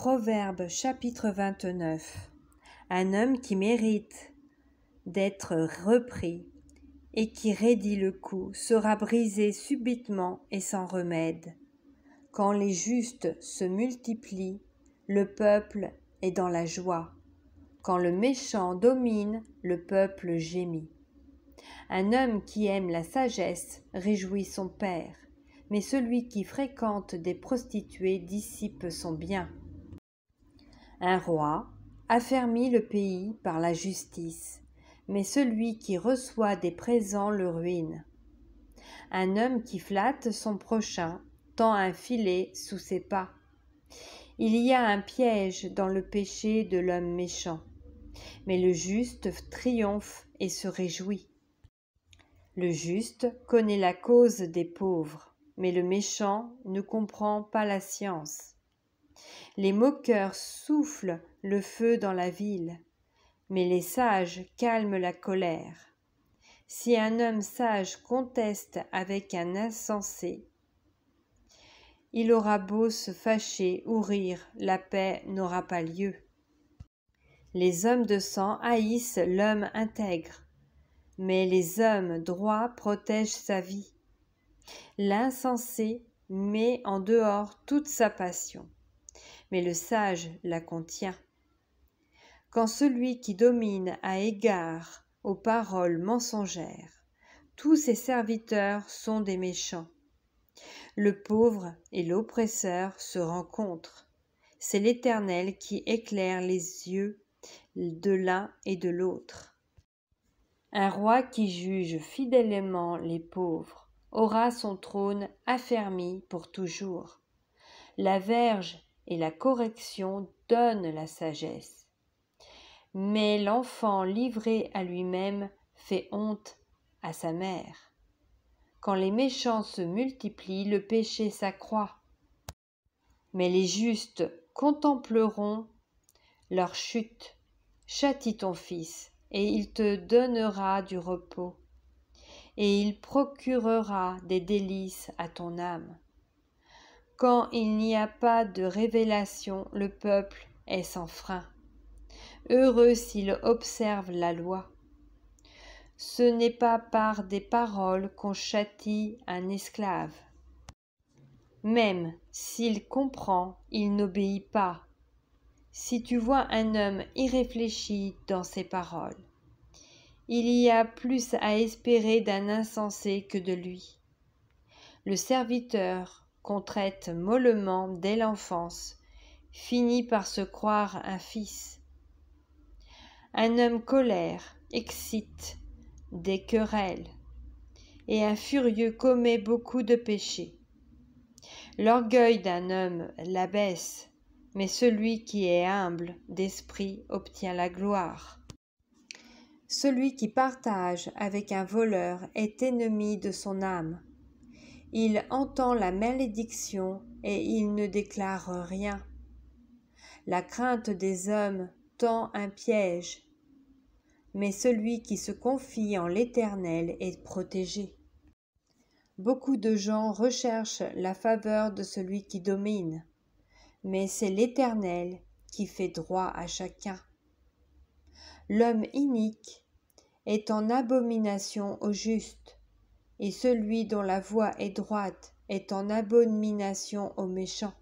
Proverbe chapitre 29. Un homme qui mérite d'être repris et qui raidit le coup sera brisé subitement et sans remède. Quand les justes se multiplient, le peuple est dans la joie. Quand le méchant domine, le peuple gémit. Un homme qui aime la sagesse réjouit son père, mais celui qui fréquente des prostituées dissipe son bien. Un roi affermit le pays par la justice, mais celui qui reçoit des présents le ruine. Un homme qui flatte son prochain tend un filet sous ses pas. Il y a un piège dans le péché de l'homme méchant, mais le juste triomphe et se réjouit. Le juste connaît la cause des pauvres, mais le méchant ne comprend pas la science. Les moqueurs soufflent le feu dans la ville, mais les sages calment la colère. Si un homme sage conteste avec un insensé, il aura beau se fâcher ou rire, la paix n'aura pas lieu. Les hommes de sang haïssent l'homme intègre, mais les hommes droits protègent sa vie. L'insensé met en dehors toute sa passion, mais le sage la contient. Quand celui qui domine a égard aux paroles mensongères, tous ses serviteurs sont des méchants. Le pauvre et l'oppresseur se rencontrent. C'est l'Éternel qui éclaire les yeux de l'un et de l'autre. Un roi qui juge fidèlement les pauvres aura son trône affermi pour toujours. La verge et la correction donnent la sagesse. Mais l'enfant livré à lui-même fait honte à sa mère. Quand les méchants se multiplient, le péché s'accroît. Mais les justes contempleront leur chute. Châtie ton fils, et il te donnera du repos, et il procurera des délices à ton âme. Quand il n'y a pas de révélation, le peuple est sans frein. Heureux s'il observe la loi. Ce n'est pas par des paroles qu'on châtie un esclave. Même s'il comprend, il n'obéit pas. Si tu vois un homme irréfléchi dans ses paroles, il y a plus à espérer d'un insensé que de lui. Le serviteur qu'on traite mollement dès l'enfance finit par se croire un fils. Un homme colère excite des querelles, et un furieux commet beaucoup de péchés. L'orgueil d'un homme l'abaisse, mais celui qui est humble d'esprit obtient la gloire. Celui qui partage avec un voleur est ennemi de son âme. Il entend la malédiction et il ne déclare rien. La crainte des hommes tend un piège, mais celui qui se confie en l'Éternel est protégé. Beaucoup de gens recherchent la faveur de celui qui domine, mais c'est l'Éternel qui fait droit à chacun. L'homme inique est en abomination au juste, et celui dont la voie est droite est en abomination au méchant.